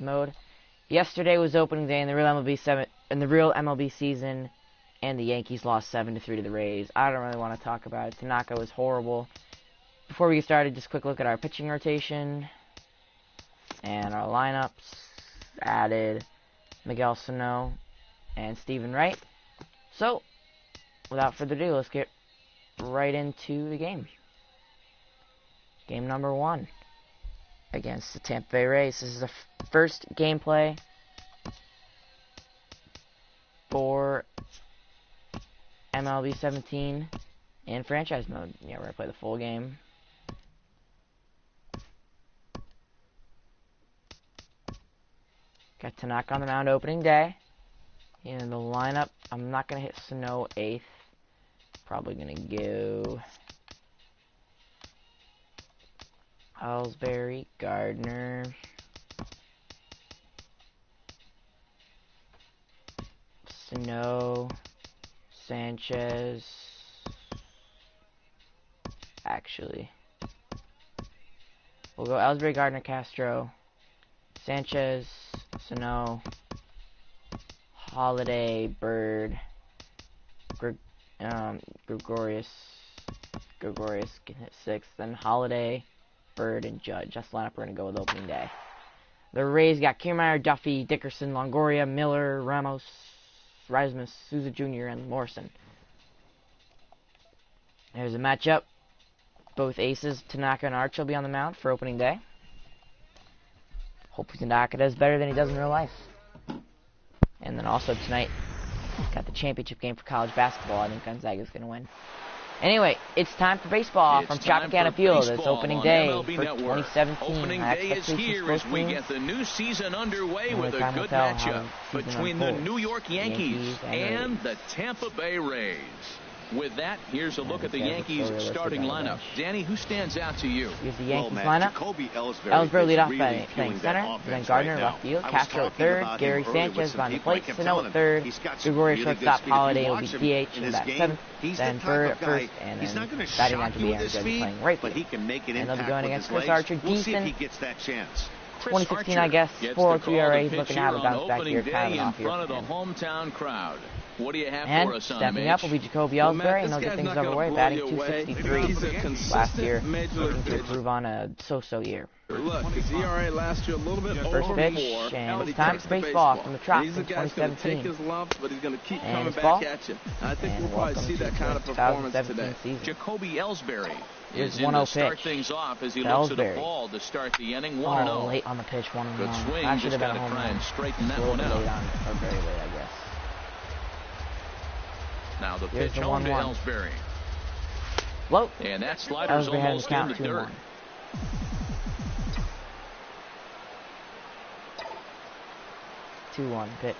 mode. Yesterday was opening day in the real MLB season, and the Yankees lost 7-3 to the Rays. I don't really want to talk about it. Tanaka was horrible. Before we get started, just a quick look at our pitching rotation and our lineups. Added Miguel Sano and Stephen Wright. So, without further ado, let's get right into the game. Game number 1 against the Tampa Bay Rays. This is the first gameplay for MLB 17 in franchise mode. Yeah, we're going to play the full game. Got Tanaka on the mound opening day. In the lineup, I'm not going to hit Sano 8th. Probably going to go Ellsbury, Gardner, Sano, Sanchez. Actually, we'll go Ellsbury, Gardner, Castro, Sanchez, Sano, Holiday, Bird, Gregorius can hit 6th, then Holiday, Bird, and Judge. That's the lineup we're going to go with opening day. The Rays got Kiermaier, Duffy, Dickerson, Longoria, Miller, Ramos, Rasmus, Souza Jr., and Morrison. There's a matchup. Both aces, Tanaka and Arch, will be on the mound for opening day. Hopefully Tanaka does better than he does in real life. And then also tonight, got the championship game for college basketball. I think Gonzaga's going to win. Anyway, it's time for baseball from Tropicana Field. It's opening day for 2017. Opening day is here as we get the new season underway with a good matchup between the New York Yankees and the Tampa Bay Rays. With that, here's a look at the Yankees starting lineup. Danny, who stands out to you? Here's the Yankees lineup. Ellsbury lead off playing center. Then Gardner left field. Castro at third. Gary Sanchez behind the plate. Sano at third. Gregorius shortstop. Holiday will be DH in that 7th. Then Bird at first. And then batting out to be Aaron Judge playing right field. And they'll be going against Chris Archer. Decent 2016, I guess. 4.02 ERA. He's looking to have a bounce back here. Kind of off here. Front of the hometown crowd. What do you have and for us on stepping up will be Jacoby Ellsbury, and they'll get things underway, batting 263 last year, looking to improve on a so-so year. Look, his ERA last year a little bit First over pitch, 4. and it's time for baseball from the Trop in 2017. Take his lumps, but he's going to keep coming ball. back at you. I think we'll probably see that kind of performance today. Season. Jacoby Ellsbury is in to 1-0 start pitch. things off as he looks at the ball to start the inning. 1-0. Late on the pitch, 1-1. Good swing, I should just have been got a to home try run. and straighten that Or one out. Late on, or very late, I guess. Now the Here's pitch the home to 1-1. Ellsbury. Low. And that slider's Ellsbury had him almost count in the dirt. 2-1 pitch.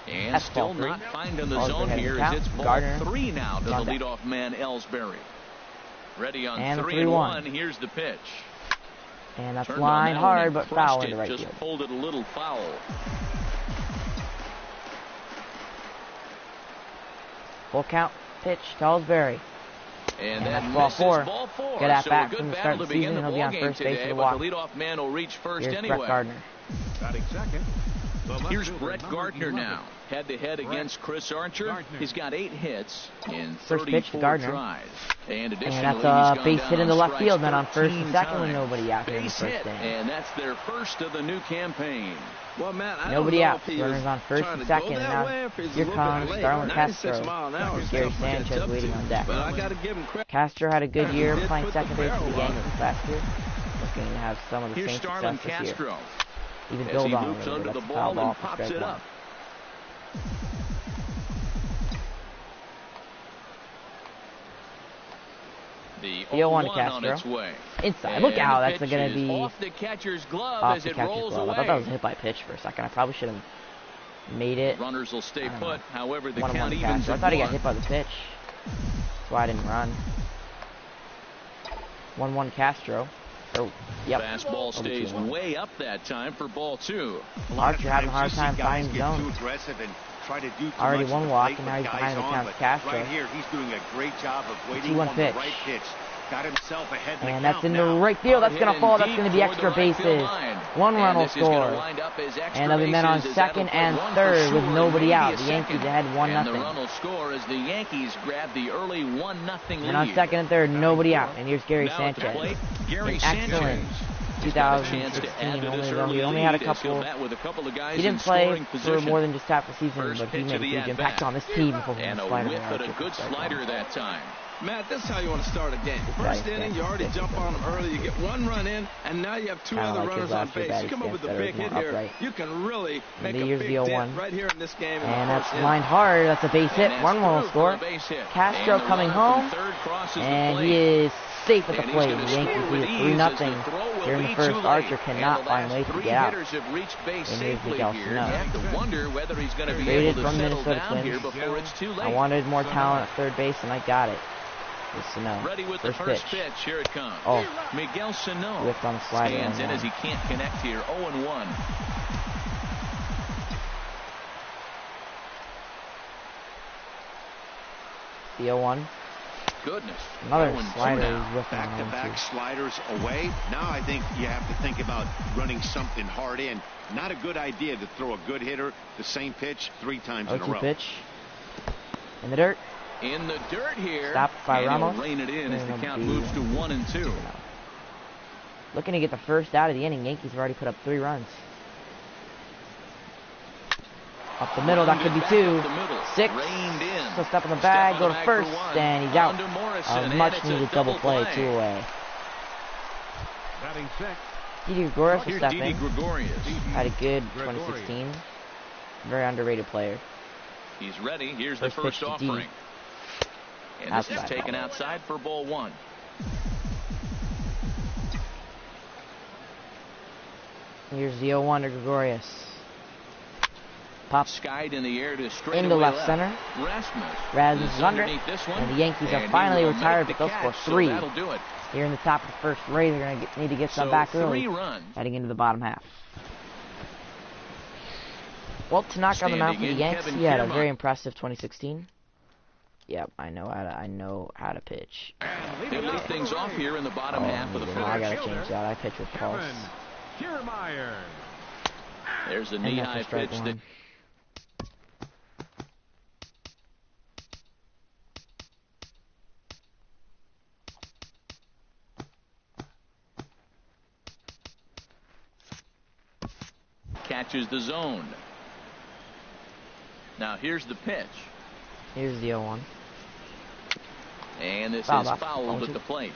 And That's still ball 3. not finding the Ellsbury zone had him here as count. it's ball Gardner 3 now to the on deck. leadoff man Ellsbury. Ready on And 3-1. Here's the pitch. And that's Turned line on that hard, one but and foul crushed into right Just field. pulled it a little foul. Full count pitch to Ellsbury. And that's that ball misses 4. ball 4. Good at So bat a from good the battle start to of the begin season. the He'll be ball on game first base today, for the but walk. the leadoff man will reach first Here's anyway. Brett Gardner. Batting second. Here's Brett Gardner now. Head-to-head against Chris Archer. He's got 8 hits in First pitch to 34 Gardner. tries. And additionally, And he's that's a gone base down hit in the on left strikes field, man, on first and 13 second with times. nobody out there in the Base first hit, inning. and that's their first of the new campaign. Well, Matt, I Nobody don't know out. if he Runners was on first trying and to second. go And that now way, or if he's a here little comes bit late. Darwin 96 Castro. mile an hour is Gary tough to catch Sanchez up waiting to. on deck. But I got to give him credit. Castro had a good year He did playing put the second base for the barrel on Yankees last year. Looking to have some of the Here's same Starlin success this year. Castro Even as build he on moves it. under That's the a foul ball ball and for pops strike it one. up. The 0-1 to 0-1 on Castro. its way. Inside. And Look out. the That's pitch going to is be off the catcher's glove off as the it catcher's rolls glove. away. I thought that was a hit by pitch for a second. I probably should have made it. Runners will stay I don't put. know. However, the 1-1 count to evens Castro. I at thought he got 1. hit by the pitch. That's why I didn't run. 1-1 Castro. Oh, yep. Fastball stays 2-1. way up that time for ball 2. Archer having a hard time finding zone. Too aggressive and try to do too Already much one at the walk, plate and now with he's guys behind the on, count but Castro. Right here, he's doing a great job of waiting 2-1 on pitch. the right pitch Got himself ahead. And that's in the right field. That's going to fall. That's going to be extra bases. One run will score. And there'll be men on second and third with nobody out. The Yankees ahead 1-0. And the run will score as the Yankees grab the early 1-0 lead. And on second and third, nobody out. And here's Gary Sanchez. Excellent 2016. He only had a couple. He didn't play for more than just half the season, but he made a huge impact on this team. And a whip and a good slider that time. Matt, this is how you want to start a game. First inning, you already jump on them early. You get one run in, and now you have two other runners on base. You come up with a big hit here. You can really make a big dent right here in this game. And that's lined hard. That's a base hit. One will score. Castro coming home, and he is safe at the plate. The Yankees lead 3-0 here in the first. Archer cannot find a way to get out. And here's Miguel Sano. Traded from Minnesota Twins. I wanted more talent at third base, and I got it. Ready with the first pitch. Here it comes. Oh, Miguel Sano whipped on the slider. Stands in as he can't connect here. 0-1. The 0-1. Goodness. Another slider. Back-to-back sliders away. Now I think you have to think about running something hard in. Not a good idea to throw a good hitter the same pitch 3 times in a row. Pitch. In the dirt. In the dirt here. Stopped by Ramos. Rein it in as the count moves to 1-2. Looking to get the first out of the inning. Yankees have already put up 3 runs. Up the middle, that could be 2. 6. So step in the bag, go to first, and he's out. A much needed double play, 2 away. Didi Gregorius will step in. Had a good 2016. Very underrated player. He's ready. Here's the first offering. And this is taken outside for ball 1. Here's the 0-1 to Gregorius. Pop skied in the air to straight into left center. Rasmus is under it. And the Yankees are finally retired, but they'll score 3. Here in the top of the first. Rays are going to need to get some back early. Heading into the bottom half. Well, Tanaka on the mound for the Yankees. He had a very impressive 2016. Yep, I know how to pitch. They lead things off here in the bottom half of the first. I gotta change that. I pitch with pulse. There's a knee-high pitch that. Catches the zone. Now here's the pitch. Here's the 0-1. And this is fouled at the plate.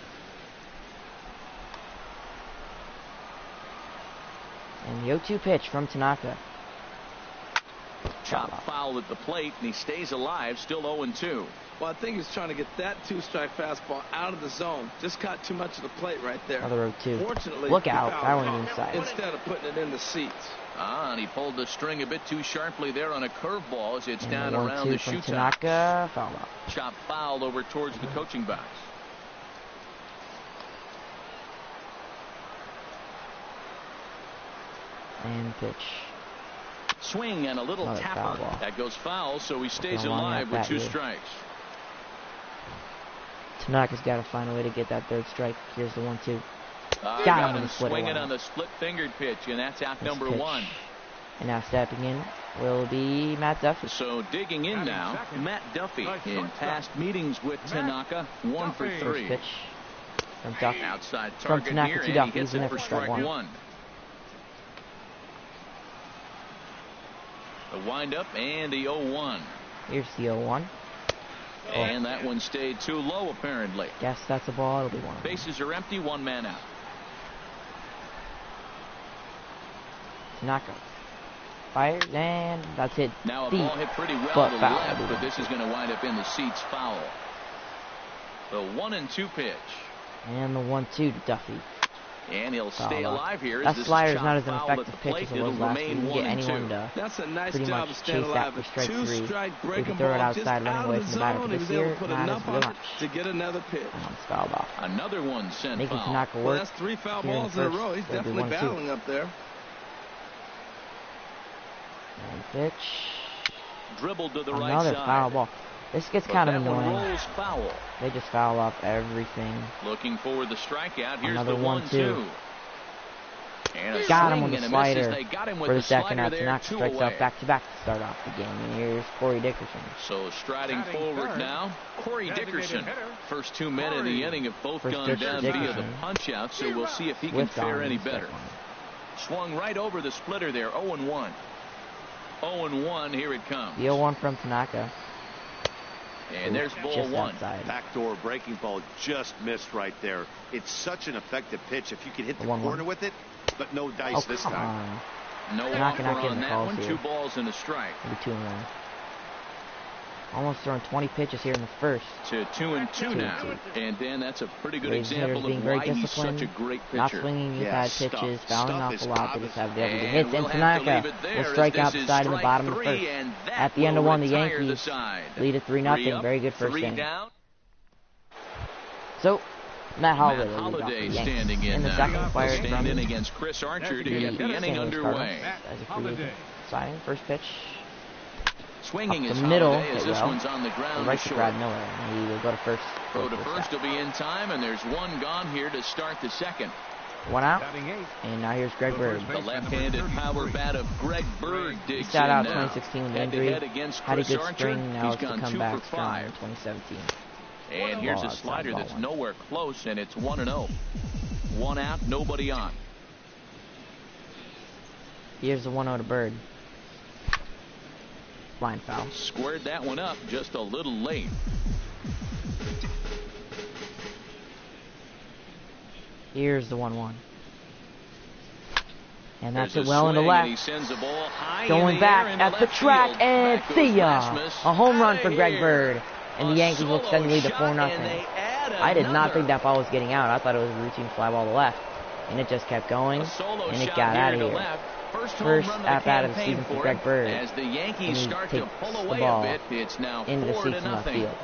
And the 0-2 pitch from Tanaka. Chop foul at the plate, and he stays alive, still 0-2. Well, I think he's trying to get that 2-strike fastball out of the zone. Just caught too much of the plate right there. Another 0-2. Fortunately, look out. That went inside. Instead of putting it in the seats. And he pulled the string a bit too sharply there on a curveball as it's down around the shoe top. Tanaka, foul out. Chop foul over towards the coaching box. And pitch. Swing and a little tapper. That goes foul, so he stays alive with 2 strikes. Tanaka's got to find a way to get that 3rd strike. Here's the 1-2. Got him swinging on the split-fingered pitch, and that's out number 1. And now stepping in will be Matt Duffy. So digging in now, Matt Duffy. In past meetings with Tanaka, 1 for 3. First pitch from Duffy. Outside target from Tanaka to Duffy. He gets it for strike 1. The windup and the 0-1. Here's the 0-1. And that one stayed too low, apparently. Guess that's a ball. It'll be 1. Bases are empty, 1 man out. Tanaka fires, and that's it. Now a ball hit pretty well to the left, but this is going to wind up in the seats foul. The 1-2 pitch. And the 1-2 to Duffy. And he'll stay alive here. That slider's not as an effective pitch as it was last week. You can get anyone to That's a nice pretty job much chase that for strike 3. You can throw it outside, running away from the batter. But this year, not as much. To get another pitch. And it's fouled off. Another one sent Making foul. Tanaka work. Well, that's 3 foul balls in a row. He's definitely battling up there. And pitch. Dribbled to the Another right side. foul ball. This gets kind of annoying. Rolls foul. They just foul off everything. Looking for the strikeout. Here's Another the 1-2. And got him with the slider for the second out. Tanaka strikes out back-to-back to start off the game. And here's Corey Dickerson. So striding forward now, Corey Dickerson. First 2 men in the inning have both gone down via the punch-out, so we'll see if he can fare any better. Swung right over the splitter there, 0-1. 0-1, here it comes. The 0-1 from Tanaka. And there's ball one. Backdoor breaking ball just missed right there. It's such an effective pitch if you can hit the corner with it, but no dice this time. No offer on that one. 2 balls and a strike. Maybe 2-1. Almost throwing 20 pitches here in the first. To 2-2 now. And Dan, that's a pretty good example of why he's such a great pitcher. Not swinging with bad pitches, fouling off a lot. They just have the ability to hit. And Tanaka will strike out the side in the bottom of the first. At the end of 1, the Yankees lead at 3-0. Very good first inning. So, Matt Holliday standing in the second, fired stand in against Chris Archer to get the inning underway. As a free signing, first pitch. Swinging up the middle, as this one's on the ground. Right to Brad Miller. He will go to first. Throw to first will be in time, and there's 1 gone here to start the second. 1 out, and now here's Greg Bird. The left-handed power bat of Greg Bird digs in. He sat out now. 2016 with injury. Had a good spring. Now it's to come back strong in 2017. And here's a slider that's nowhere close, and it's 1-0. 1 out, nobody on. Here's the 1-0 to Bird. Line foul. Squared that one up just a little late. Here's the 1-1. And that's it well into left. He sends a ball high going back at the track, and see ya! A home run for Greg Bird. And the Yankees will extend the lead to 4-0. I did not think that ball was getting out. I thought it was a routine fly ball to left. And it just kept going, and it got out of here. First at-bat of the season for Greg Bird. As the Yankees start to pull away the ball a bit, it's now into the seats in left field.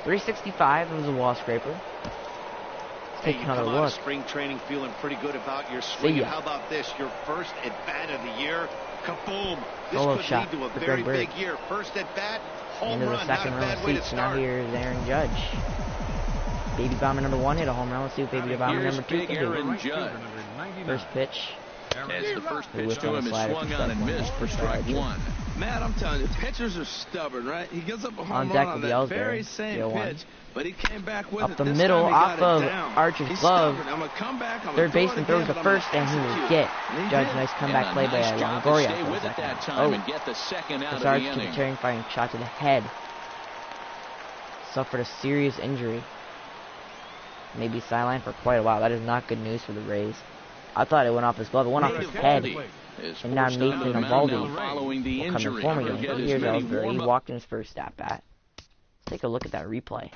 365 was a wall scraper. Let's take another look. Spring training feeling pretty good about your swing. How about this? Your first at-bat of the year. Kaboom! This could lead to a very big year. First at-bat, home run. Into the second row of seats. Now here's Aaron Judge. Baby bomber number 1 hit a home run. Let's see what baby bomber number 2 can do. First pitch. As the first pitch to him is swung on and missed for strike 1. Matt, I'm telling you, pitchers are stubborn, right? He gives up a home run on that very same pitch, but he came back with it. Up the middle, off of Archer's glove. Third baseman throws the first, and he will get. Judge, nice comeback play by Longoria for the second. Oh, Archer took a tearing firing shot to the head. Suffered a serious injury. Maybe sidelined for quite a while. That is not good news for the Rays. I thought it went off his glove. It went off his head. And now Nathan Eovaldi will come in for him again. Here's Ellsbury. He walked in his first at-bat. Let's take a look at that replay.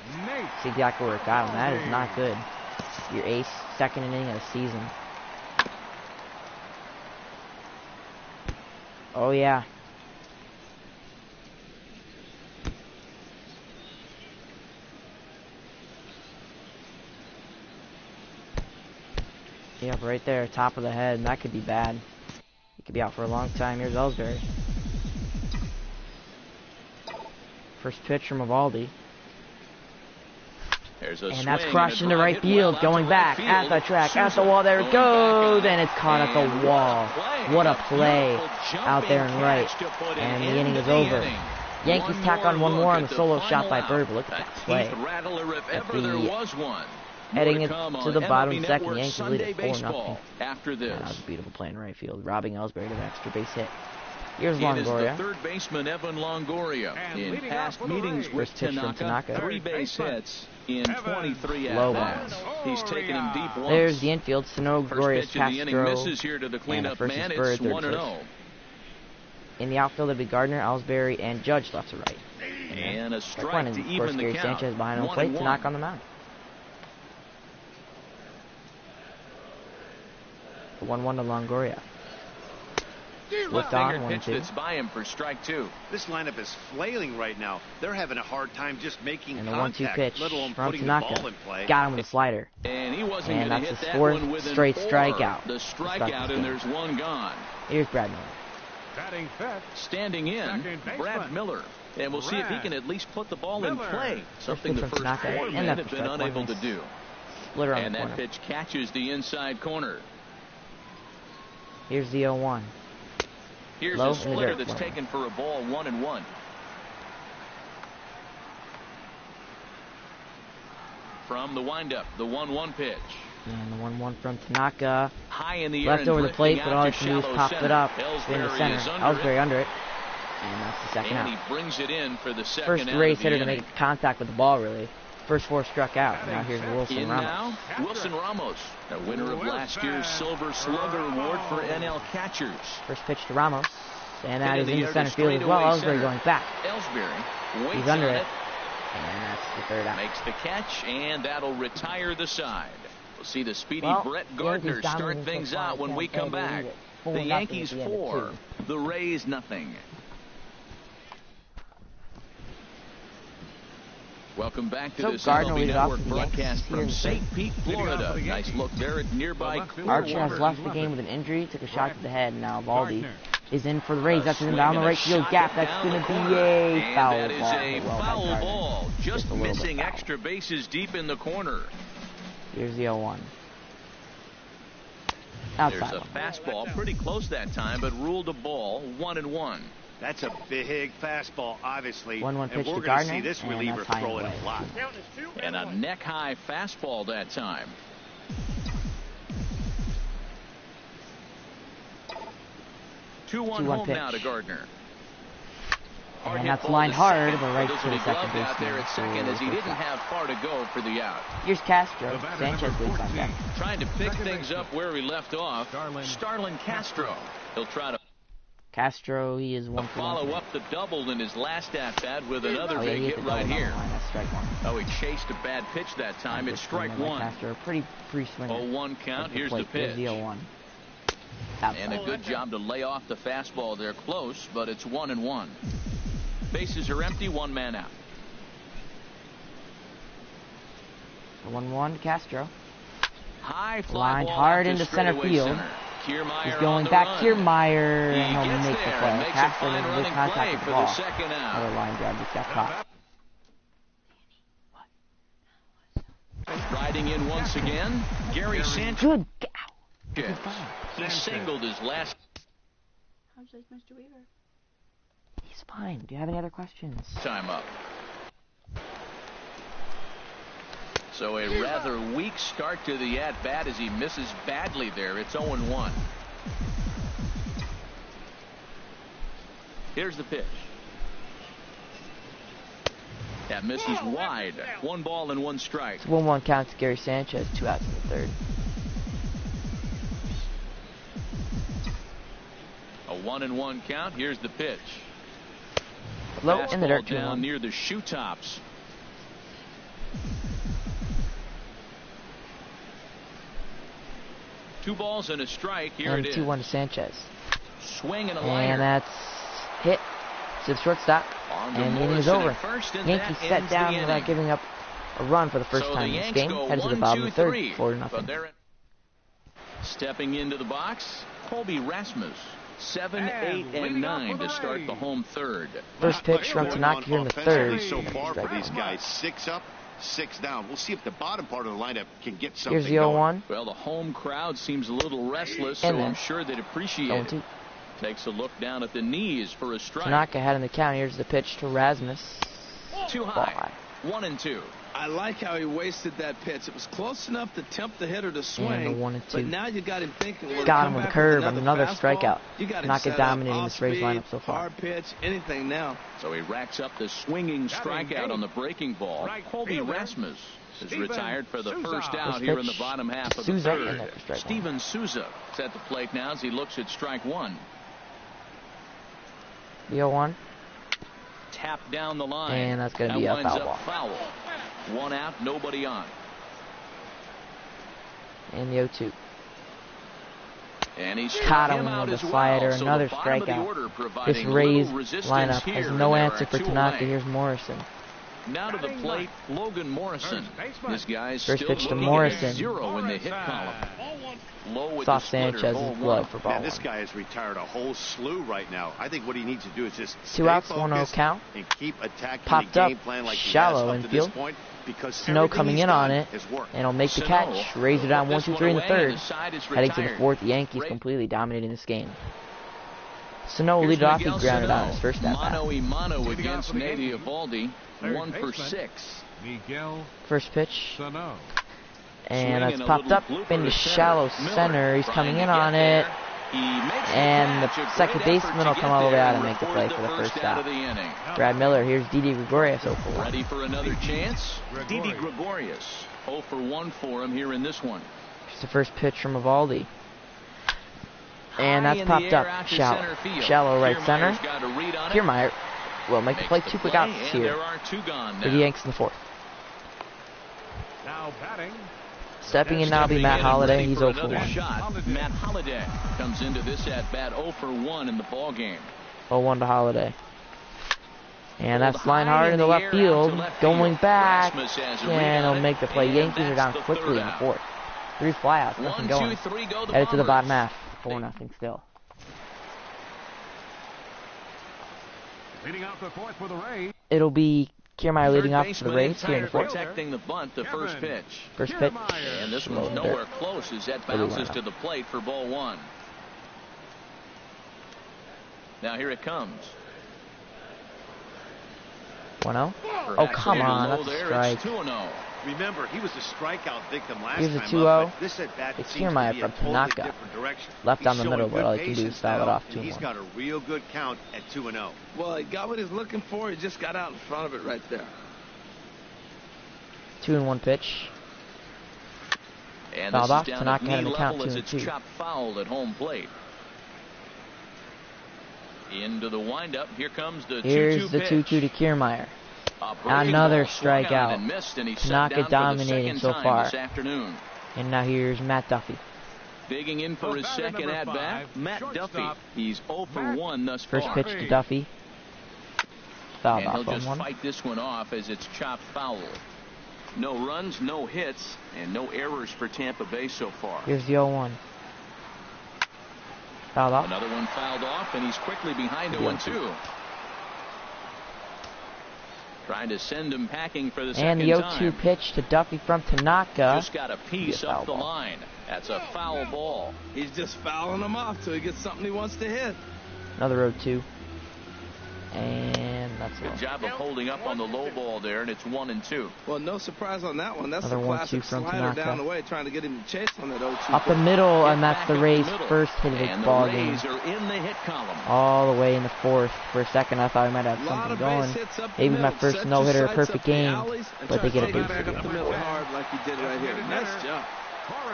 See exactly where it got him. That is not good. Your ace, second inning of the season. Oh, yeah. Yep, right there, top of the head, and that could be bad. He could be out for a long time. Here's Ellsbury. First pitch from Eovaldi. And that's crushed into right field, going back at the track, at the wall. There it goes, and it's caught at the wall. What a play out there in right. And the inning is over. Yankees tack on 1 more on the solo shot by Bird. Look at that play. Heading into the bottom second, Yankees lead at 4-0. After this, that was a beautiful play in right field, robbing Ellsbury to an extra base hit. Here's Longoria. The third baseman Evan Longoria. In past meetings with Tanaka, 3 base hits in 23 at-bats. He's taken him deep once. There's the infield. Sano, Glorious, Castro, misses here to the cleanup man. It's 1-0. In the outfield, it'll be Gardner, Ellsbury, and Judge left to right. And a strike to even the count. Sanchez behind home plate to knock on the mound. 1-1 to Longoria. Flipped on, 1-2. That's by him for strike 2. This lineup is flailing right now. They're having a hard time just making and the contact, 1-2 pitch let alone from putting the ball Tanaka. in play. Got him with a slider. And he wasn't and going that's to hit his that 4th one straight strikeout. The strikeout, and there's 1 gone. Here's Brad Miller. Standing in, Brad Miller. And we'll see if he can at least put the ball in play, something the first 4 men have been unable to do. And that pitch catches the inside corner. Here's the 0-1. Here's a splitter that's taken for a ball, 1-1. From the windup, the 1-1 pitch. And the 1-1 from Tanaka. High in the air, left over the plate, but all he can do is pop it up in the center. Ellsbury under it. And that's the second out. He brings it in for the second first race hitter to make contact with the ball, really. First 4 struck out. Now here's Wilson Ramos. Now, Wilson Ramos, a winner of last year's Silver Slugger Award for NL catchers. First pitch to Ramos. And that is in the center field as well. Ellsbury going back. Ellsbury he's under it. And that's the third out. Makes the catch, and that'll retire the side. We'll see the speedy Brett Gardner start things out when we come back. The Yankees 4, the Rays nothing. Welcome back to this MLB Network broadcast from St. Pete, Florida. Nice look there at nearby Clearwater. Archer has left the game with an injury, took a shot to the head, and now Valdi is in for the Rays. That's in down the right field gap. That's going to be a foul ball. That is a foul ball, just missing extra bases deep in the corner. Here's the 0-1. Outside. There's a fastball pretty close that time, but ruled a ball, 1-1. That's a big fastball, obviously. 1-1 pitch and we're to going to Gardner, see this reliever throw it a lot. And a neck-high fastball that time. 2-1 home pitch. now to Gardner. And that's lined hard, but right to the second base. Out there at second as he didn't have far to go for the out. Here's Castro. Sanchez waits on deck. Trying to pick things up where he left off. Starlin Castro. He'll try to Castro, he is 1 for 1. Follow up the double in his last at-bat with another big hit right here. That's strike 1. Oh, he chased a bad pitch that time. It's strike 1. Castro, pretty free swinger. 0-1 count. Here's the pitch. Here's the 0-1. And a good job to lay off the fastball there close, but it's 1-1. Bases are empty, 1 man out. 1-1 Castro. High fly lined ball hard into center field. He's going back. Kiermaier, and he'll make the play. Castro makes a good contact with the ball. Another line drive just got caught. Riding in once again, Gary Sanchez. Good. He singled his last. How's Mr. Weaver? He's fine. Do you have any other questions? Time up. So a rather weak start to the at-bat as he misses badly there. It's 0-1. Here's the pitch. That misses wide. 1 ball and 1 strike. It's 1-1 count to Gary Sanchez. 2 outs in the third. A 1-1 count. Here's the pitch. Low in the dirt. Down near the shoe tops. Two balls and a strike. Here it is. 2-1 to Sanchez. Swing and a liner. And that's hit to the shortstop. And the inning is over. Yankees set down without giving up a run for the first time in this game. Headed to the bottom of the third, 4-0. Stepping into the box, Colby Rasmus. 7, 8, and 9 to start the home third. First pitch from Tanaka here in the third. So far for these guys, 6 up, 6 down. We'll see if the bottom part of the lineup can get something. Here's the 0-1. Well, the home crowd seems a little restless, so I'm sure they'd appreciate it. Takes a look down at the knees for a strike. Tanaka had in the count. Here's the pitch to Rasmus. Too high. 1-2. I like how he wasted that pitch. It was close enough to tempt the hitter to swing. 1-2. But now you got him thinking. Well, got him with a curve and another strikeout. You got Tanaka dominating this Rays lineup so far. Hard pitch, anything now. So he racks up the swinging strikeout on the breaking ball. Colby Rasmus is retired for the first out here in the bottom half of the third. Steven Souza is at the plate now as he looks at strike 1. The 0-1. Tap down the line. And that's going to be a foul ball. 1 out, nobody on. And the 0-2. And he's caught him with a slider, so another strikeout. This Rays lineup has no answer for Tanaka. Here's Morrison. Now to the plate, Logan Morrison. This guy's first still pitch to Morrison. 0 in the hit column. Low with Soft the splitter, Sanchez's blood for ball Man, this one. guy has retired a whole slew right now. I think what he needs to do is just Two outs, 1-0 count. and keep attacking Popped the up, game plan like shallow he has up to this infield. point, because Snow coming in on it, and he'll make the catch. Raise it down 1-2-3 in the third. Heading to the fourth, the Yankees completely dominating this game. Snow will lead it off. He grounded out his first at bat. Mano against Nady Eovaldi. 1 for 6. First pitch. And that's popped up into shallow center. He's coming in on it. And the second baseman will come all the way out and make the play for the first out. Brad Miller, here's Didi Gregorius 0 for 1. Ready for another chance? Didi Gregorius 0 for 1 for him here in this one. Just the first pitch from Eovaldi. And that's popped up shallow right center. Kiermaier will make the play. 2 quick outs here for the Yanks in the fourth. Now batting. Stepping in now will be Matt Holliday. He's 0 for 1. Matt Holliday comes into this at bat 0 for 1 in the ball game. 0-1 to Holliday. And that's line hard in the left field. Going back. And he'll make the play. Yankees are down quickly in the fourth. 3 flyouts. Nothing going. Headed to the bottom half. 4-0 still. Leading out the fourth for the Rays. It'll be Kiermaier leading off for the Rays here in the fourth. Protecting the bunt, the first pitch. First pitch. And this one's nowhere close as that bounces to the plate for ball 1. Now here it comes. 1-0. Oh, come on. That's a strike. 2-0. Remember, he was a strikeout victim last Here's a time 2-0. up, but this at bat It's seems to Kiermaier be from a totally Tanaka. different direction. Left down the He's middle, showing but all good he can do is patience foul it now, off and 2-1. He's got a real good count at 2-0. Well, he got what he's looking for. He just got out in front of it right there. 2-1 pitch. And Fouled this off. is down Tanaka at had knee an account level as it's 2-2. chopped foul at home plate. Into the windup. Here comes the 2-2 Here's the pitch. 2-2 to Kiermaier. Another strikeout. Tanaka dominating so far. And now here's Matt Duffy. Digging in for his second at bat, Matt Duffy. He's 0 for 1 thus far. First pitch to Duffy. Fouled And off he'll just 1-1. fight this one off as it's chopped foul. No runs, no hits, and no errors for Tampa Bay so far. Here's the 0-1. Fouled off. Another one fouled off, and he's quickly behind 0-2. Trying to send him packing for the second And the time. 0-2 pitch to Duffy from Tanaka. Just got a piece up the line. That's a foul ball. He's just fouling him off till he gets something he wants to hit. Another 0-2. And that's Good job of holding up on the low ball there, and it's 1-2. Well, no surprise on that one. That's the Another 1-2 classic from slider Tanaka. down the way, trying to get him to chase on that 0-2. up the middle, and that's the Rays' first hit of the ball game. And the Rays are in the hit column. All the way in the fourth. For a second, I thought we might have something going. Maybe my first no-hitter, perfect game, but they get a base hit.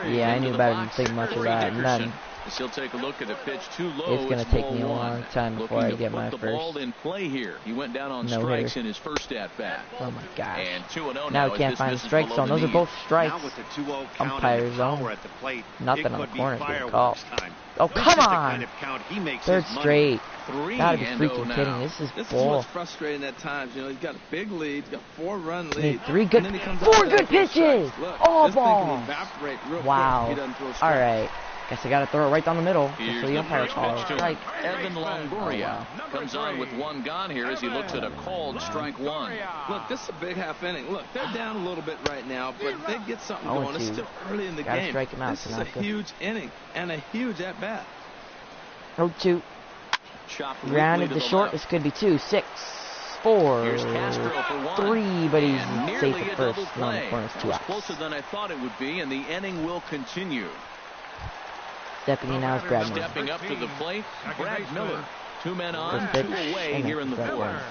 Yeah, I knew better than think much of that. And then He'll take a look at a pitch too low. it's going to take me a long time before I get my first ball in play here. He went down on strikes in his first at bat. Oh my gosh. And 2-0 now we can't find the strike zone. Those are both strikes. Now with the 2-0 count Umpire zone. at the plate, Nothing on the corner is being called. Time. Oh, This come is the on! kind of count he makes Third his money. straight. 3-0 Gotta be freaking now. kidding. This is This is bull. what's frustrating at times. You know, he's got a big lead. He's got 4-run Made lead. 3 good, And then he comes 4 out with good those pitches. strikes. Look, All this thing balls. can evaporate real Wow. quick. He doesn't throw a All strike. right. Guess I gotta throw it right down the middle. Here's Just so the the umpire first calls pitch to strike. Evan Longoria. Comes on with 1 gone here as he looks at a called strike 1. Look, this is a big half inning. Look, they're down a little bit right now, but if they get something 0-2. going, it's still early in the Gotta game. strike him out, This is a Tanaka. huge inning and a huge at-bat. 0-2. Chopped Rounded weakly the to short. left. This could be 2, 6, 4, Here's Castro for 1. 3, but he's And safe nearly at a first. double And on the play. corner's That 2 was outs. closer than I thought it would be, and the inning will continue. Deputy now is Brad Miller. Stepping up to the plate, Brad Miller. 2 men on, First 2 pitch, away and here in the that's fourth.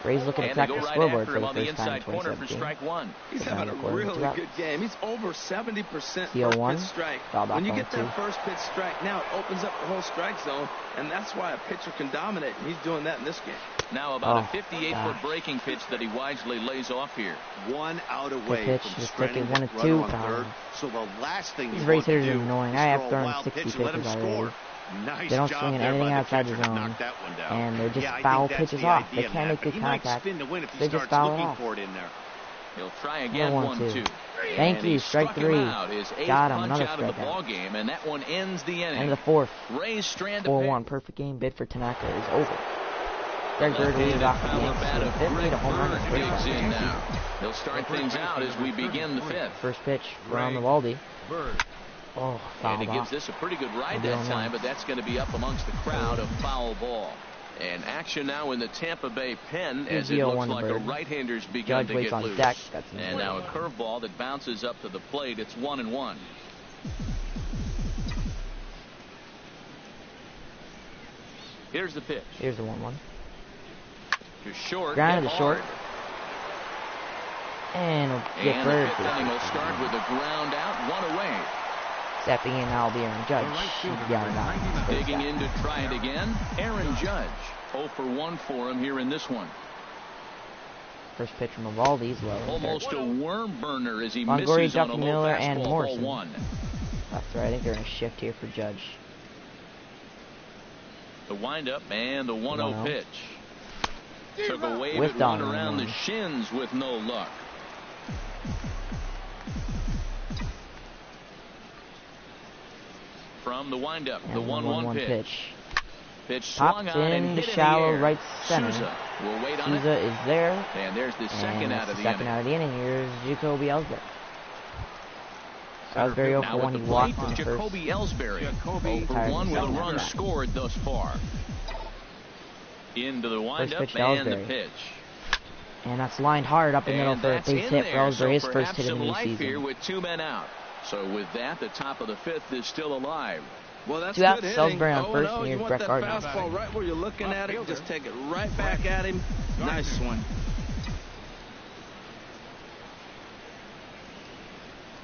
Rays looking to And they crack go the right scoreboard after for him the on the first time in inside corner for 2017. strike 1. He's Down having the a corner, really 2 outs. good game. He's over 70% CO1, first pitch strike. fouled off When you on get 2. that first pitch strike, now it opens up the whole strike zone, and that's why a pitcher can dominate, and he's doing that in this game. Now about a Oh, 58-foot gosh. breaking pitch that he wisely lays off here. 1 out away pitch, from just stranding take it 1 the and runner 2 on power. third. So the last thing These you Rays want to hitters do are annoying. is I have throw a thrown wild 60 pitch and let him pitches score. already. Nice They don't job swing at there anything by the outside the catcher to zone. knock that one down. And they're just Yeah, I foul think that's pitches the off. They idea, can't Matt, make but good he might contact. spin to win if he They just starts foul it looking off. for it in there. He'll try again. 1-2. Thank you. Strike 3. Got him. Another strikeout. And that one ends the inning. And the 4th. Rays strand 4-1. Perfect game. Bid for Tanaka is over. Greg Bird leads off the Yankees. Fifth lead a home run. He'll start things out as we begin the 5th. First pitch from the Waldy. Oh, foul and he gives this a pretty good ride that time, but that's going to be up amongst the crowd. A foul ball. And action now in the Tampa Bay pen as it looks like a right-hander's begun to get loose. And now a curveball that bounces up to the plate. It's 1-1. Here's the pitch. Here's the 1-1. To short. Grounded to short. And he'll get Bird. The 5th inning will start with a ground out, 1 away. Stepping in now will be Aaron Judge. Digging in to try it again. Aaron Judge. 0 for 1 for him here in this one. First pitch from Evaldi's low. Almost a worm burner as he Longoria, misses on a low Miller, fastball. and Morrison. 1. That's right. I think they're in a shift here for Judge. The windup and the 1-0 pitch. Took a wave Whiffed at one around the shins with no luck. From the windup, the 1-1 pitch. Pitch swung on and hit shallow in the air. right center. Souza will wait on Souza it. is there. And there's the second out of the second inning. out of the inning. Here's Jacoby Ellsbury. Ellsbury 0 for 1. He walked in the Jacoby Ellsbury 0 for 1 with a run scored thus far. Into the windup and the pitch. And that's lined hard up the middle for a base hit for Ellsbury. His first hit of the new season. Here with 2 men out. So with that, the top of the 5th is still alive. Well, that's 2 outs. good Ellsbury on first, and and here's you Brett want Gardner. that fastball right where you're looking at it. Just take it right back at him. Nice swing.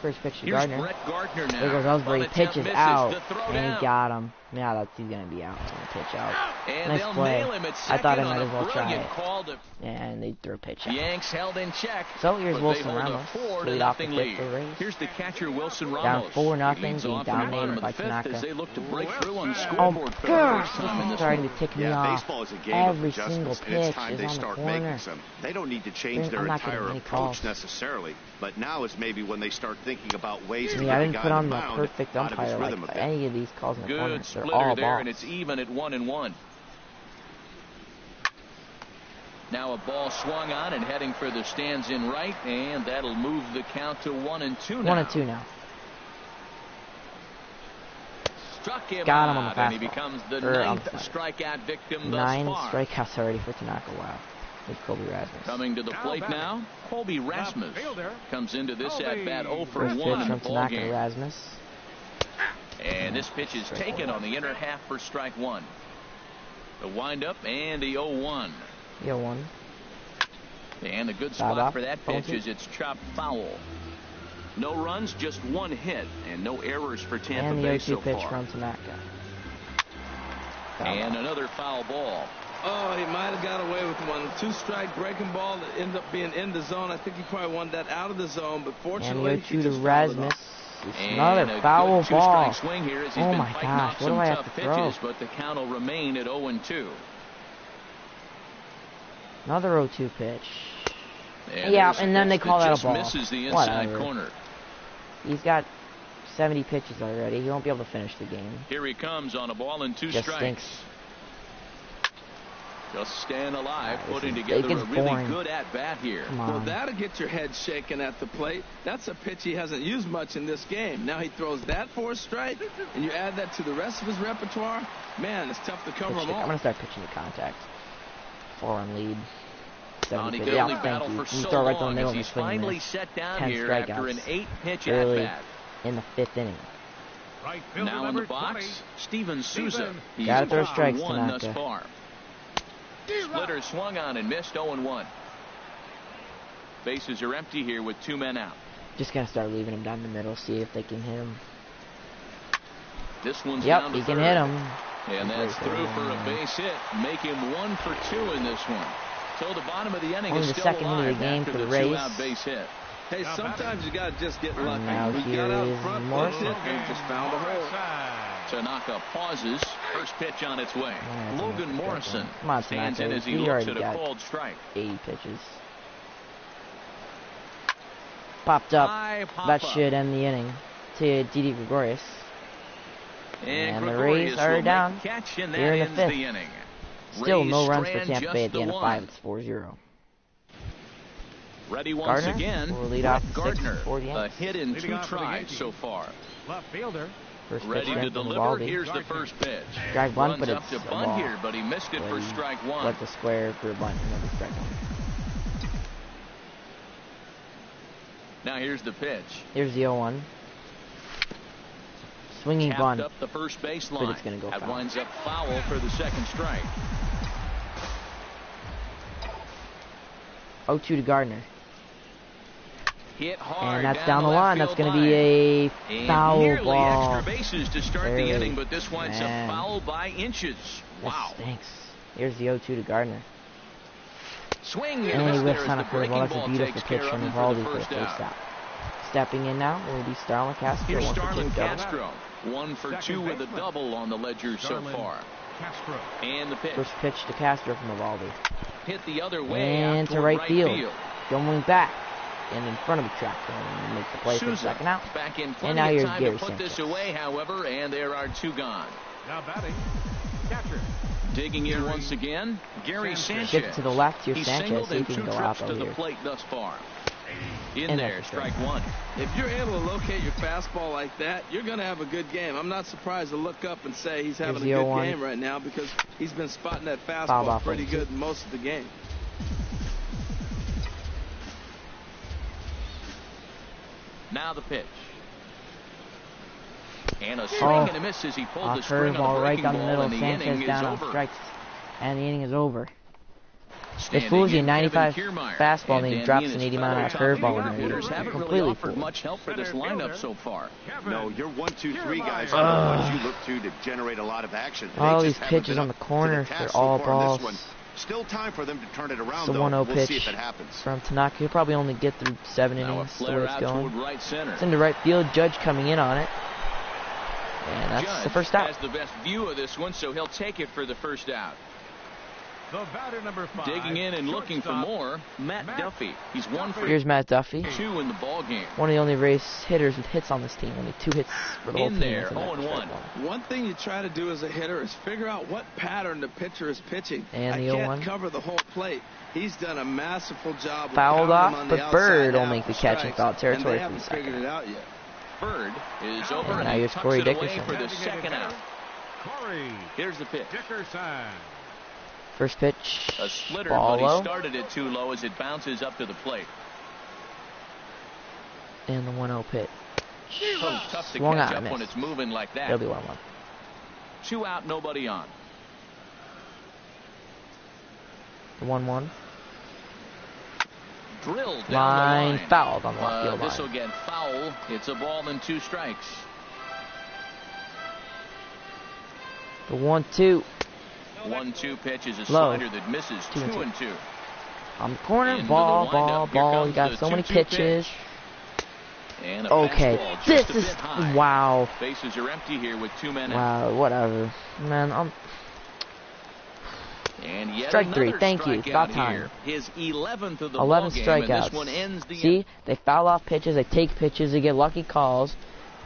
First pitch to Here's Gardner. Brett Gardner now. There goes Ellsbury. Pitches out. And down. he got him. Yeah, he's going to be out. He's going to pitch out. And nice play. I thought I might as well try it. And they threw a pitch out. Yanks held in check. So here's Wilson Ramos. Lead off the 5th for the Rays. Here's the catcher Wilson Ramos. Down 4-0. Being dominated by Tanaka. As they look to break through on the Oh scoreboard gosh, this is starting to tick me off. Baseball is a game Every of single adjustments, pitch and it's time is they on the start corner. making some. They don't need to change their entire approach necessarily, but now is maybe when they start thinking about ways to get I the didn't guy put on on the the mound perfect out of his umpire rhythm like a bit. any of these calls in the corner. Good They're splitter all there, balls. and it's even at 1-1. Now a ball swung on and heading for the stands in right, and that'll move the count to 1-2 now. 1-2 now. Struck him Got him out, on the and he fastball. becomes the 9th strikeout victim thus 9 far. strikeouts already for Tanaka. Wow. With Colby Rasmus. Coming to the plate now, Colby Rasmus comes into this at-bat 0 for First 1 pitch in from the ball Tanaka game. Rasmus. And this pitch is taken on the inner half for strike 1. The windup and the 0-1. 0-1. And a good spot for that pitch is it's chopped foul. No runs, just 1 hit, and no errors for Tampa Bay so far. And the 0-2 pitch from Tanaka. And another foul ball. Oh, he might have got away with one. 2-strike breaking ball that ended up being in the zone. I think he probably wanted that out of the zone, but fortunately, and the 0-2 he to just Rasmus. And another foul ball. Swing here as he's Oh been my fighting gosh, off what some do I have tough to throw? pitches, but the count will remain at 0-2. Another 0-2 pitch. And yeah, and then they call that a ball. Misses the inside corner. He's got 70 pitches already. He won't be able to finish the game. Here he comes on a ball and 2 Just strikes. stinks. Just staying alive, putting together a really good at-bat here. Well, that'll get your head shaking at the plate. That's a pitch he hasn't used much in this game. Now he throws that for a strike, and you add that to the rest of his repertoire. Man, it's tough to cover them all. I'm going to start pitching to contact. 4-run lead. He could only battle for so right long the as he's finally set down here after an 8-pitch early at-bat. In the 5th inning. Now in the box, Steven Souza. He's got to throw strikes, 1 Tanaka. thus far. Splitter swung on and missed 0-1. Bases are empty here with 2 men out. Just got to start leaving him down the middle, see if they can hit him. This one's down to he can third. hit him. And that's through for a base hit. Make him 1 for 2 in this one. So the bottom of the inning Only is the still second alive hit of the game after for the the Rays. 2-out base hit. Hey, sometimes you got to just get lucky. Now We here got out is front, Morrison. and just found a hole. Tanaka pauses. First pitch on its way. Logan Morrison on, stands Tanaka. in as he We looks already at a got called strike. 80 pitches. Popped up. That should end the inning to Didi Gregorius. And the Rays are down here in the 5th. Still no runs for Tampa Bay at the end of 5. It's 4-0. Ready once Gardner again. will lead off Gardner, for the a Yankees. hit in 2 tries so far. Left fielder. First pitch Ready to sent from deliver. Eovaldi. Here's the first pitch. Drag bunt, but Runs it's up to a bunt ball. here, but he missed it for strike 1. Left the square for a bunt and then the strike 1. Now here's the pitch. Here's the 0-1. Swinging Tapped bunt. up the first base line. But it's gonna go That foul. winds up foul for the second strike. 0-2 to Gardner. Hit hard And that's down the line. That's going to be a foul nearly ball. extra bases to start the Barely. inning, but this winds up Man. foul by inches. Wow. That stinks. Here's the 0-2 to Gardner. Swing and And miss he there whiffs as on the a breaking curveball. That's a ball beautiful takes pitch care from of him for Eovaldi the for the first first out. out. Stepping in now will be Starlin Castro. Here's 1 for 2 Starlin double. Castro. 1 for 2 with a double on the ledger so far. Castro. And the pitch. First pitch to Castro from Eovaldi. Hit the other way And out to toward right field. Going back. And in front of the track. And make the play for the Souza second out. back in And plenty now of here's time Gary to put Sanchez. this away, however, and there are 2 gone. Now batting. Catcher. Digging in once again, Gary Sanchez. Sanchez. Shift to the left here, He's Sanchez. singled See in if he 2 can go trips out to the here. plate thus far. In And there, that's a strike strike. 1. If you're able to locate your fastball like that, you're going to have a good game. I'm not surprised to look up and say he's having Here's a the good 0-1. game right now because he's been spotting that Fouled fastball off pretty 0-2. good most of the game. Now the pitch. And a swing Oh, and a miss as he pulled a the string on curveball the right breaking down the ball, middle. and the Sanchez inning down is on over. strikes. And the inning is over. They Standing fools you in 95 Kevin Kiermaier, fastball and he Dan drops Dean an is 80 mile an hour fellow curveball top in there. hitters haven't really Completely offered fooled. much help for this lineup so far. No, your 1, 2, 3 guys are the ones you look to generate a lot of action. All They these just haven't pitches been on the up to corner, task they're so all far on this balls. one. Still time for them to turn it around, It's a though. 1-0 We'll pitch see if it happens. from Tanaka. He'll probably only get through 7 Now a innings the way flare it's out going. toward right center. It's into right field. Judge coming in on it. And that's Judge the first out. has the best view of this one, so he'll take it for the first out. The batter number 5. Digging in and looking for more, Matt Duffy. He's 1 for Here's Matt Duffy. 2 in the ball game. One of the only race hitters with hits on this team. Only 2 hits for the whole In team. there, That's a 0-1. strike one. One thing you try to do as a hitter is figure out what pattern the pitcher is pitching. And I the can't 0-1. cover the whole plate. He's done a masterful job. Fouled of off, on the but Bird outside will out make the for catch in strikes, foul and territory they for the haven't figured second. it out yet. Bird is over And and now he here's tucks Corey it away Dickerson. for the second out. Corey Here's the pitch. Dickerson. First pitch. A splitter, Ball but low. he started it too low as it bounces up to the plate. And the 1-0 pitch. So tough to Swung catch out, up when missed. it's moving like that. That'll be 1-1. 2 out, nobody on. The 1-1. Drilled down Line the line. fouled on the left field This will line. get foul. It's a ball and 2 strikes. The 1-2. 1-2 pitch is a Low. slider that misses. 2 and 2 2. and 2. On the corner. Into Ball, the ball, windup. Here ball. comes You got the so many 2-2 pitches. pitch. And a Okay. fastball This just a is. bit high. Wow. Bases are empty here with 2 men out. Wow. Whatever. Man, And yet Strike 3. another Thank you. It's strikeout about time. here. His 11th of the 11 ball game, strikeouts. and this one ends the See, they foul off pitches, they take pitches, they get lucky calls,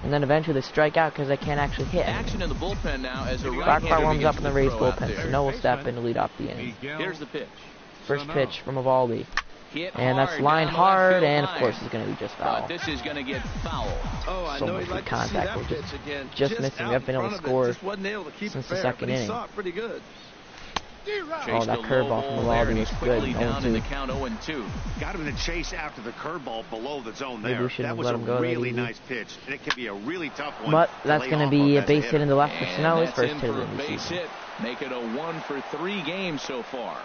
and then eventually they strike out because they can't actually hit. action in the bullpen now as a Brock right-hander Park warms begins up in the to Rays throw out bullpen, there. so Noah will step in to lead off the inning. Here's the pitch. First pitch from Eovaldi. Hit And that's hard lined down the left hard, field and of line. course it's going to be just foul. But this is going to get foul. Oh, I So know much he'd for like to see contact. that We're pitch again. just missing. out We haven't been in able to front of it. score Just wasn't able to keep since it the fair, second but he inning. saw it pretty good. Oh, that curveball from there, and Eovaldi he's was quickly good. down in the 0-2. count 0-2. Got him in the chase after the curveball below the zone Maybe there. we shouldn't That have was let a him go that really easy. nice pitch, and it can be a really tough one. But to that's lay going to off be of a as base hitter. hit in the left for Sano, his that's first in hit of for the a base season. hit. Make it a 1-for-3 game so far.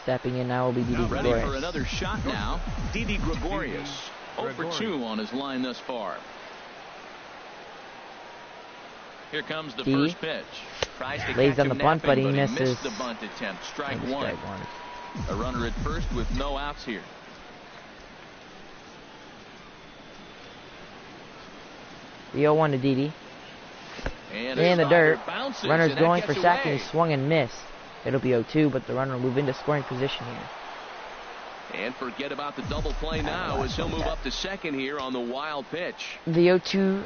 Stepping in now will be Didi Ready for Gregorius. another shot now. Didi Gregorius. 0-for-2 on his line thus far. Here comes the Didi first pitch. Tries to lays catch on the him bunt, napping, but he missed misses. the bunt attempt. Strike And one. strike one. A runner at first with no outs here. The 0-1 to Didi. And In the dirt. Bounces, Runner's and that going gets for second. away. He swung and missed. It'll be 0-2, but the runner will move into scoring position here. And forget about the double play now as he'll move up to second here on the wild pitch. The 0-2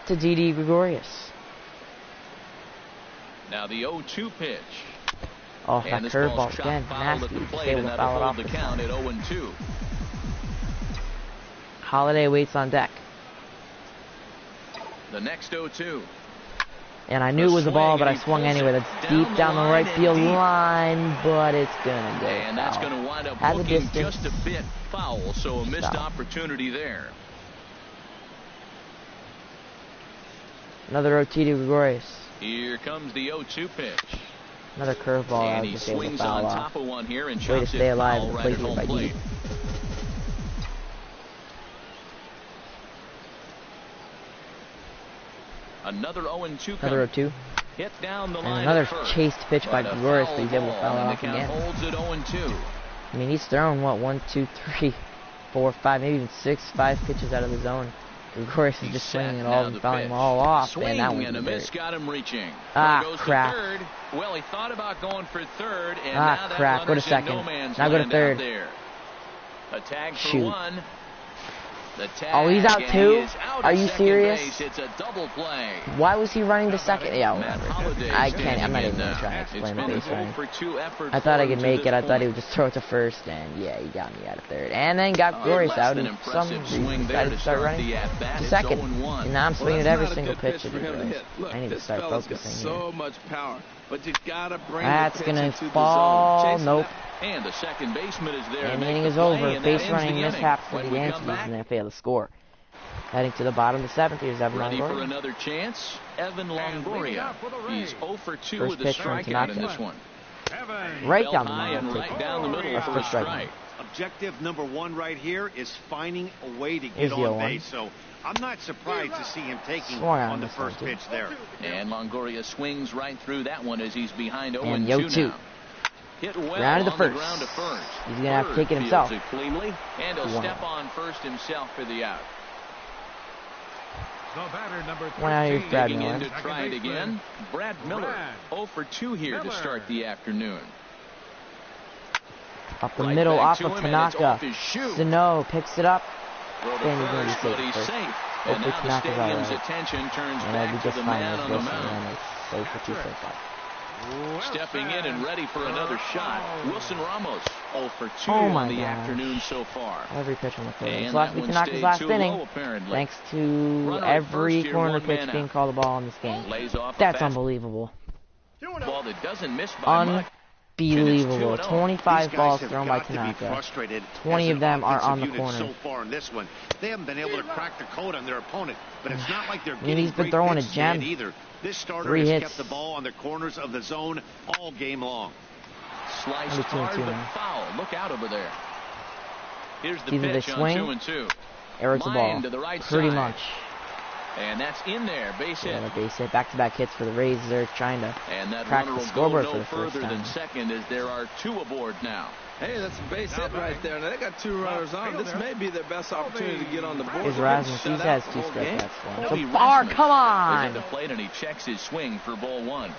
to Didi Gregorius. Now the 0-2 pitch. Oh, that curveball again. Nasty. And that'll hold the count at 0-2. Holiday waits on deck. The next 0-2. And I knew it was a ball, but I swung anyway. That's deep down the right field line, but it's gonna go and that's foul. gonna wind up Has looking just a bit foul, so a missed opportunity there. Another OT to Gregorius. Here comes the 0-2 pitch. Another curveball. And he swings on top of one here and way to stay alive and right at home plate. Another 0-2. Another 0-2. Hit down the line. And another chased pitch by Gregorius, but he's able to foul it off again. Holds it 0-2. I mean, he's thrown, what, 1, 2, 3, 4, 5, maybe even 6, 5 pitches out of the zone. Gregorius is just swinging it all and fouling them all off. Swing and that one's and a miss got him reaching. Crap. Third. Well, he thought about going for third, and now crap. Go to second. Now go to third. A tag for one. The tag, oh, he's out too? Are you serious? Base. It's a double play. Why was he running to second? Yeah, whatever. I can't. I'm not even going to try and explain my base running. I thought I could make it. I thought he would just throw it to first, and yeah, he got me out of third. And then got Gregorius out, and some reason decided to start running to second. And now I'm swinging at every single pitch. I need to start focusing so much power, but you gotta bring that's going to fall. Nope. And the second baseman is there. And the inning is over. Base running mishaps for the Yankees, and they fail to score. Heading to the bottom of the 7th, here's Evan Longoria. Ready for another chance, Evan Longoria. He's 0 for 2 with a strikeout in this one. Right down the middle. Right down the middle for a strike. Objective number 1 right here is finding a way to get on base. So I'm not surprised to see him taking on the first pitch there. And Longoria swings right through that one as he's behind 0-2 now. Hit well round to on first. The ground to first. He's gonna have to take it himself. It cleanly, and he'll step on first himself for the out. The batter, number 13. One out here, Brad Digging Miller. in to try it again. Brad Miller, 0 for 2 here to start the afternoon. Up the middle, off of Tanaka. Sano picks it up. And he's going to be safe. And now the stadium's attention turns back to the man on the mound. Stepping in and ready for another shot. Wilson Ramos, 0 for 2 on the afternoon so far. Every pitch on the field. This last week Tanaka's last inning. Thanks to every corner pitch being called a ball in this game. That's unbelievable. Ball that doesn't miss by much. Unbelievable. 25 balls thrown by Tanaka. 20 of them are on the corner. So far in this one, they haven't been able to crack the code on their opponent, but it's not like they're getting he's been throwing a gem either. This starter 3 has hits. kept the ball on the corners of the zone all game long. Sliced hard but foul. Look out over there. Here's the either pitch they swing on 2-2. or it's a ball. To the right pretty side. much. And that's in there. Base hit. Yeah, base hit. Back-to-back hits for the Rays. They're trying to crack the scoreboard for the first time. Than second as there are 2 aboard now. Hey, that's a base hit right there. Now they got 2 runners on. This may be their best opportunity to get on the board. Here's Rasmus. He has 2 strikeouts. So far, come on! He's at the plate and he checks his swing for ball 1.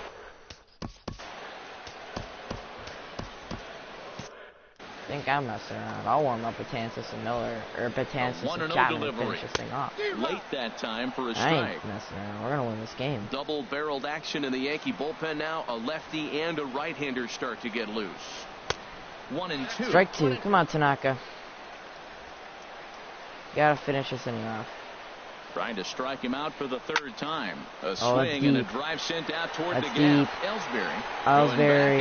I think I'm messing around. I'll warm up Betances and Miller, or Betances and Chapman to finish this thing off. Late that time for a strike. I ain't messing around. We're gonna win this game. Double-barreled action in the Yankee bullpen now. A lefty and a right-hander start to get loose. 1 and 2. Strike 2. Come on, Tanaka. Gotta finish this inning off. Trying to strike him out for the 3rd time. A swing and a drive sent out toward the gap. Ellsbury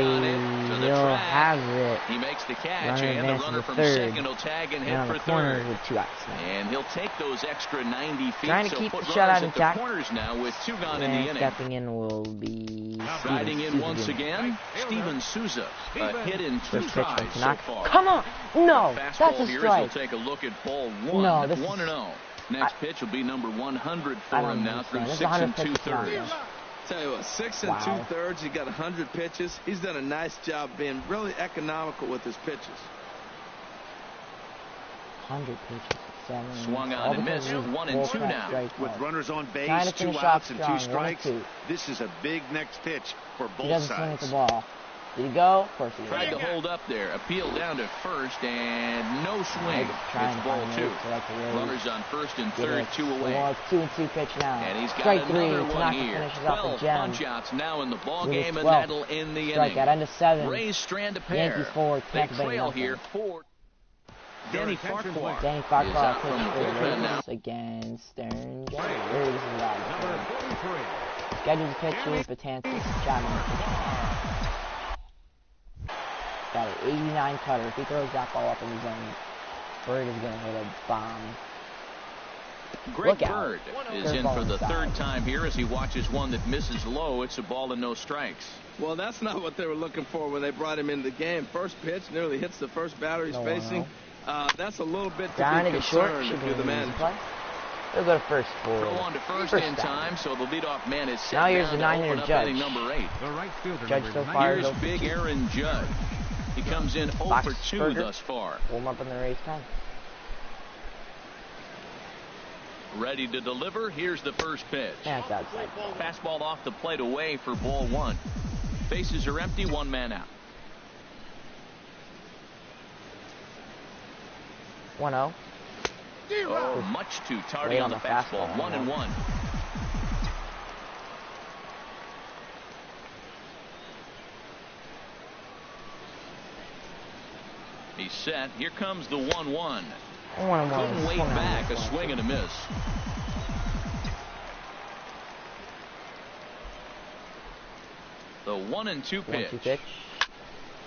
he'll have it. He makes the catch, Runner and the runner from 3rd. second will tag and hit for 3rd. With 2 outs now. And he'll take those extra 90 feet. Trying to keep the shutout intact. Corners now with 2 gone in the inning. Stepping in will be Riding in once again, Steven Souza. A hit in 2 tries so far. Come on! No! That's a strike. We'll take a look at ball 1. No, this 1-0. Next pitch will be number 100 for him now through 6 2/3. Tell you what, 6 2/3. He got 100 pitches. He's done a nice job being really economical with his pitches. 100 pitches. 7. Swung on and missed. 1 and 2 now. With runners on base, 2 outs and 2 strikes. This is a big next pitch for both sides. He doesn't swing at the ball. Did he go? Of course he did. Tried to hold up there. Appeal down to first, and no swing. It's ball 2. Runners on first and third, 2 away. Well, 2-2 pitch now. And he's got strike 3. another one Tanaka here. finishes off the gem. Punch-outs now in the ball game, and that'll end the inning. Strikeout, end of 7. Rays strand a pair. Yankees 4, they Tampa Bay trail nothing. here 4. Danny Farquhar. Danny Farquhar pitched for the Rays against Stern Jones. Scheduled to pitch with Betances. Got an 89 cutter. If he throws that ball up in the zone, Bird is going to hit a bomb. Greg Bird is in for the 3rd time here as he watches one that misses low. It's a ball and no strikes. Well, that's not what they were looking for when they brought him into the game. First pitch nearly hits the first batter he's facing. That's a little bit to be concerned if you're the man. They'll go to first for throw on to first in time, so the leadoff man is set. Now here's the 9-hitter Judge. Number 8. The right fielder, Judge so far. Here's big Aaron Judge. He comes in 0 for 2 thus far. Warm up in the Rays pen. Ready to deliver. Here's the first pitch. That's outside. Fastball off the plate away for ball 1. Bases are empty. 1 man out. 1-0. Oh, much too tardy on the fastball. 1-1. He's set. Here comes the 1-1. Couldn't wait back. A swing and a miss. The 1-2 pitch.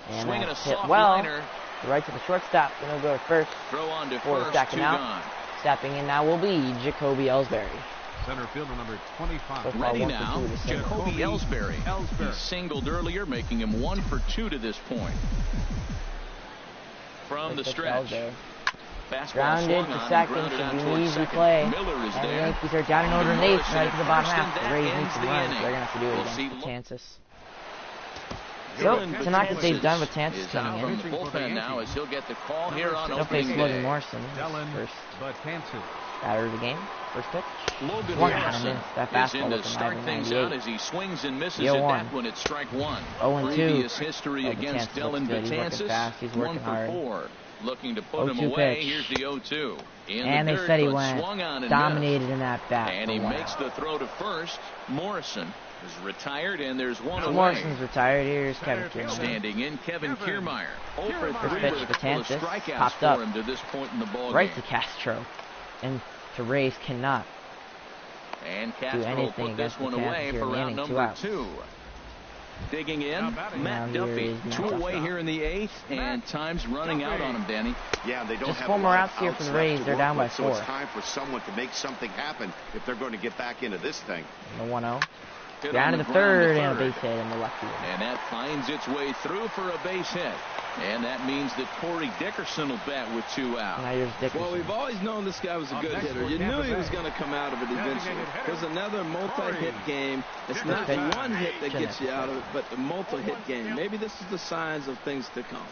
And swinging a soft well. liner. Right to the shortstop. Gonna go to first. Throw on to for first. Stacking out. Stepping in now will be Jacoby Ellsbury. Center fielder number 25. So ready now, Jacoby Ellsbury. He singled earlier, making him 1 for 2 to this point. From the stretch. Grounded to second, should be an easy play. And the Yankees are down in order in 8th, right to the bottom half. The Rays need some runs. They're gonna have to do it against Betances. So Tanaka stays done with Betances coming in. From the bullpen now as he'll get the call here on They'll face opening Logan day. Morrison first batter of the game. First pitch. Logan One Morrison that is fastball in to looking start live in things out 98. as he swings and misses at that one. It's strike 1. 0-2. Previous history Oh, against Betances Dylan looks good. He's working Betances. fast. He's 1 working for hard. 4. Looking to put him 0-2 away. pitch. Here's the 0-2. And they said he went dominated in that bat. And he makes the throw to first. Morrison is retired, and there's one away. Morrison's retired. Here's Kevin Kiermaier. Standing in, Kevin Kiermaier. 0 for 3 pitch, with a couple of Betances strikeouts popped up for him to this point in the ball right game. to Castro, and to Rays cannot And do Castro anything put this against one Betances away here for in the round inning, 2 number outs. 2. Digging in, Matt Duffy. 2 away here in the 8th, and time's running out on him, Danny. Yeah, they don't Just have 4 a more lot outs of here for the outs Rays. left to They're work down by with, 4. So it's time for someone to make something happen if they're going to get back into this thing. The 1-0. Hit Down on to the the ground third to and a third. base hit in the left field. And that finds its way through for a base hit. And that means that Corey Dickerson will bat with 2 out. Now here's Dickerson. Well, we've always known this guy was a good hitter. You knew he was going to come out of it eventually. There's another multi-hit game. It's not one hit that gets you out of it, but the multi-hit game. Maybe this is the signs of things to come.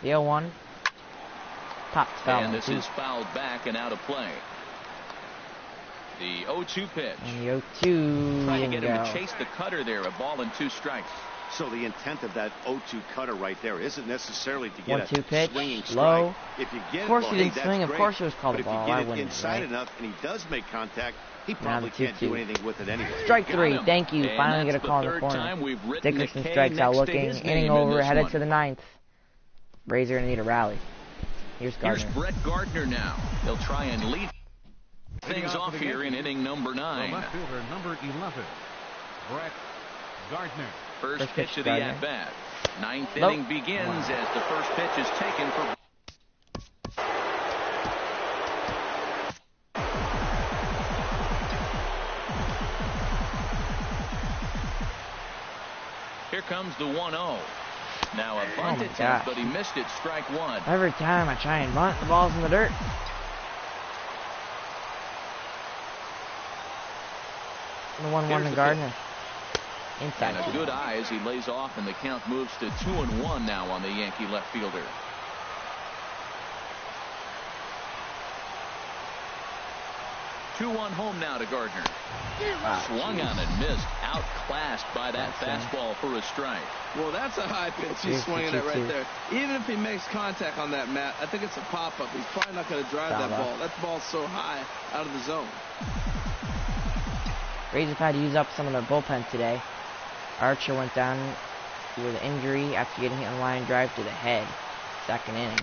The 0-1. Popped foul. And this is fouled back and out of play. The 0-2 pitch. And the 0-2. Trying to didn't get him go. to chase the cutter there. A ball and 2 strikes. So the intent of that 0-2 cutter right there isn't necessarily to get 1-2 a pitch, swinging strike. low. If you get Of course it, he well, didn't hey, swing. that's Of great. course it was called but a ball. if you I get it wouldn't, inside right? enough and he does make contact, he Now probably the can't do 2-2. anything with it anyway. Strike 3. Thank you. And Finally get a that's call the in the third corner. time we've written the Dickerson K strikes out next to looking. his name Inning in over. this Headed one. to the 9th. Rays are going to need a rally. Here's Here's Gardner. Brett Gardner now. He'll try and lead things off here in inning number 9. The left fielder, number 11, Brett Gardner. First pitch of the Gardner. at-bat. 9th Nope. inning begins as the first pitch is taken for... Here comes the 1-0. Now a bunt my attempt, gosh. but he missed it. Strike 1. Every time I try and bunt, the ball's in the dirt. The 1-1 Here's to the Gardner. Inside. And a good eye as he lays off, and the count moves to 2-1 now on the Yankee left fielder. 2-1 home now to Gardner. Swung on and missed. Outclassed by that fastball for a strike. Well, that's a high pitch he's swinging at right there. Even if he makes contact on that, Matt, I think it's a pop-up. He's probably not going to drive that ball. That ball's so high out of the zone. Rays have had to use up some of their bullpen today. Archer went down with an injury after getting hit on a line drive to the head. Second inning.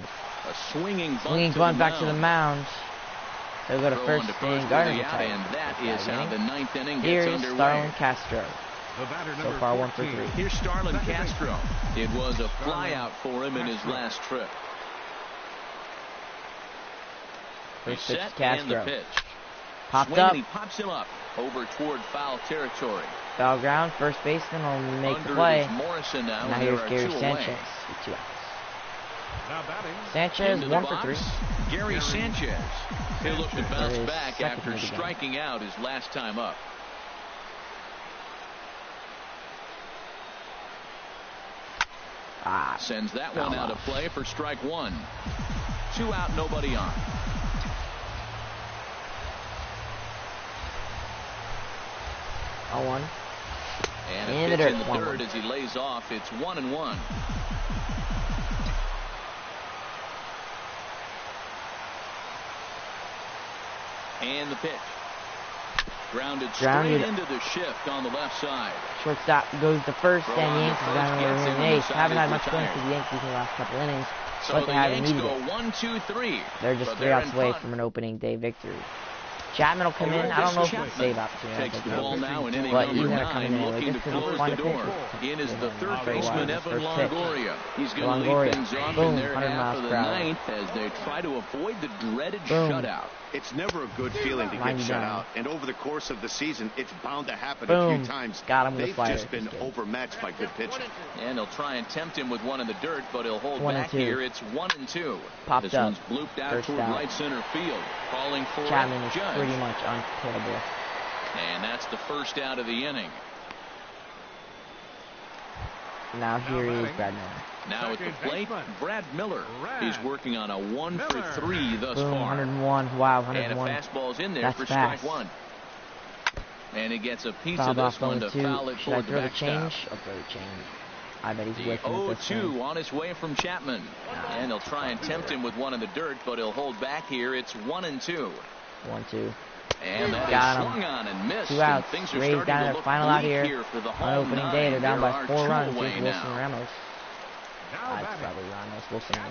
A swinging bunt back to the mound. He'll go to first and Gardner retired. And that is how the ninth inning gets Here's underway. Starlin Castro. So far 1 for 3. Here's Starlin Castro. It was a flyout for him in his last trip. First pitch Set Castro. and the pitch. Popped Swing up. and he pops him up over toward foul territory. Foul ground. First baseman will make the play. Morrison now. Now here's Gary Sanchez with 2 outs. Sanchez 1 for 3. Gary Sanchez. He'll look to bounce back after striking out his last time up. Sends that one out of play for strike 1. 2 out, nobody on. Oh, 1. And a pitch in the third as he lays off. It's 1-1. And the pitch. Grounded straight into the shift on the left side. Shortstop goes to first, and the Yankees down over in the eighth. Haven't had much going for the Yankees in the last couple innings, but they haven't needed it. 1-2-3. They're just 3 outs away from an opening day victory. Chapman will come in. I don't know if it's a save opportunity. Takes the ball now in inning but number he's going to come in 9, anyway. looking Just to because it's close fun the to door. pitch. In is the third baseman, Evan Longoria. He's going to lead things off Boom, in their 100 half miles of the per hour. ninth as they try to avoid the dreaded Boom. shutout. It's never a good feeling to get shut out, and over the course of the season, it's bound to happen a few times. Got him with They've the just been overmatched by good pitching. And he'll try and tempt him with one in the dirt, but he'll hold 1 and back 2. here. It's 1-2. Popped this up. one's blooped out First toward out. right center field. Calling for Chapman is Judge. pretty much unhittable. And that's the first out of the inning. Now here is Brad Miller. Now at the plate, Brad Miller. He's working on a 1 for 3 thus Boom, far. 101. Wow, And 101. a fastball's in there That's for fast. strike 1. And he gets a piece Fouled of off this one to 0-2. foul it Should I toward the throw the backstop. change? I'll throw the change. I bet he's The whiffing at this 0-2 thing. on his way from Chapman. And he'll try and tempt him with one in the dirt, but he'll hold back here. It's 1-2. 1-2. And that Got is him. swung on and missed. 2 outs. And things are Rays starting down to to look final out bleak here. for the On home opening 9. day, they're down There by are 4 two runs. away Here's Wilson now. Ramos. It's probably Ramos.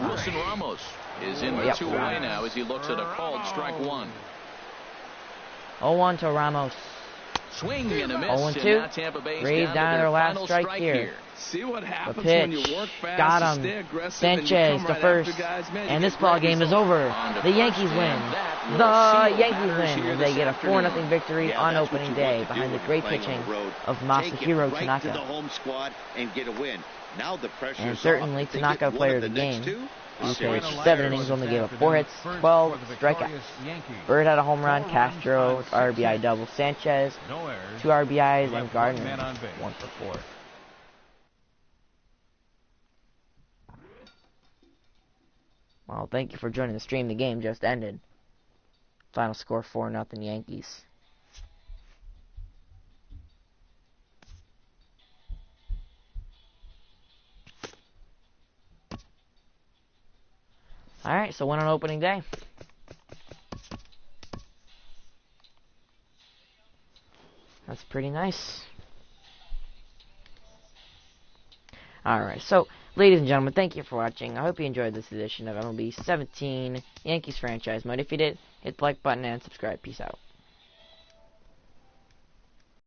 Wilson Ramos is in with 2 away now as he looks at a called strike 1. 0-1 to Ramos. Swing and a miss. 0-2. And now Tampa Bay's Rays down down to to their their last final strike here. See what happens pitch. when you work fast, Got you him. stay aggressive, Sanchez and you to come first. right after guys. Man, And you this get ball great game is results. over. On to The Yankees first, win. and that will The seal Yankees matters win. here They this get a afternoon. 4-0 victory Yeah, on that's what opening you want day to do behind the when great you're playing pitching on the road. of Take it Masahiro right Tanaka. to the home squad and get a win. Now the pressure And is certainly off. If they Tanaka, get one player of of the next game. two, He serious. pitched 7 innings, only gave up 4 hits, 12 strikeouts. Bird had a home run, Castro, RBI double, Sanchez, 2 RBIs, and Gardner, 1 for 4. Well, thank you for joining the stream. The game just ended. Final score 4-0 Yankees. Alright, so win on opening day. That's pretty nice. Alright, so, ladies and gentlemen, thank you for watching. I hope you enjoyed this edition of MLB 17 Yankees Franchise Mode. If you did, hit the like button and subscribe. Peace out.